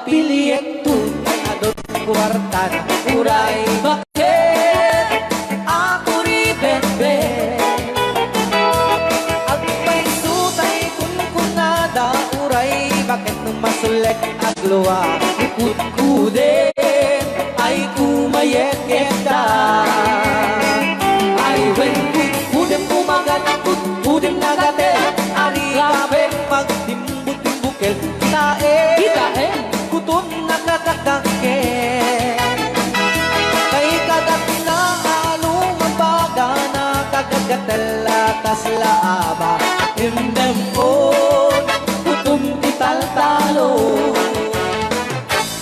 Piliyek tunay adot kuwartan uray bakit ako ri bebe at may sutay kunkunada uray bakit nung masulek at luwa ikut-kuden ay kumayek-yekta ay when kut-kuden kumagat kut-kuden nagate ari kapeng magtimbut-timbukel kita kutun nakakakake kay kagat na along mabaga nakagagatala kaslaaba indem on kutun tital-talo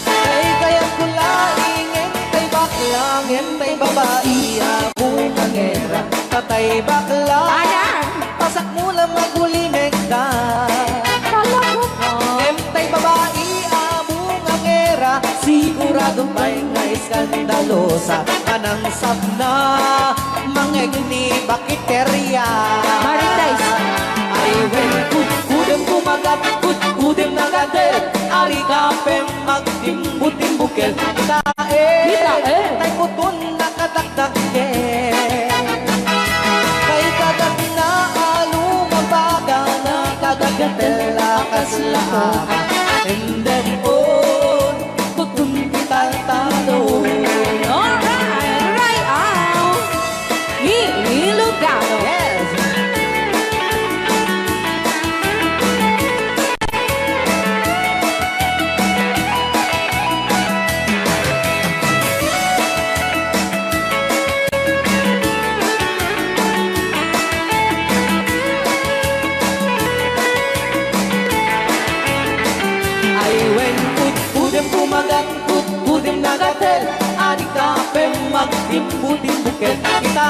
kay kayang kulaingin kay baklang entay babae akong angera tatay bakla pasak mula magulimeg ka entay babae sigurado may nga iskandalosa kanang sabna mangegni bakiterya Maritais ay when kudem kumagat kudem nagadet ari kapeng magtimbut-timbukel tae tay kutun nakatakdake kay kagat na alumabaga nakagagatela kaslaha and then talo. Alright, right out. Ilugano. Yes. I went kudem kumagat kudem nagatel ani kapeng magtimbut-timbukel kita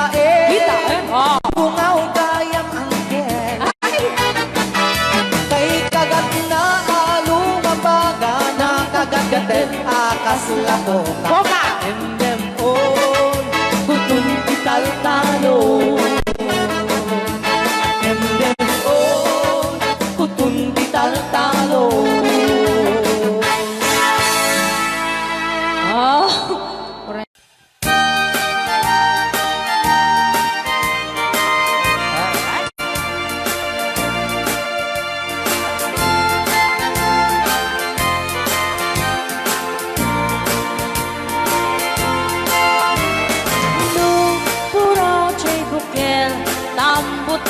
bungaw kayang angkel kay kagat na alumabaga nakagagatel akaslako ka endem on kutun tital-talo endem on kutun tital-talo.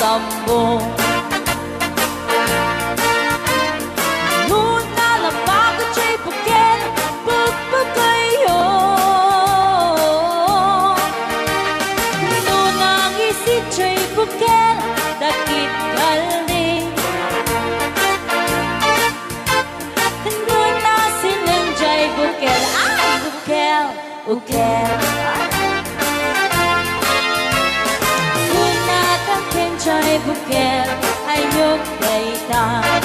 Tambo Muna lang bago chay bukel Pagpagayo Nunang isi chay bukel Dakit kaldi Nuna silang chay bukel Ay bukel, bukel Chay bukel ay nyug gaita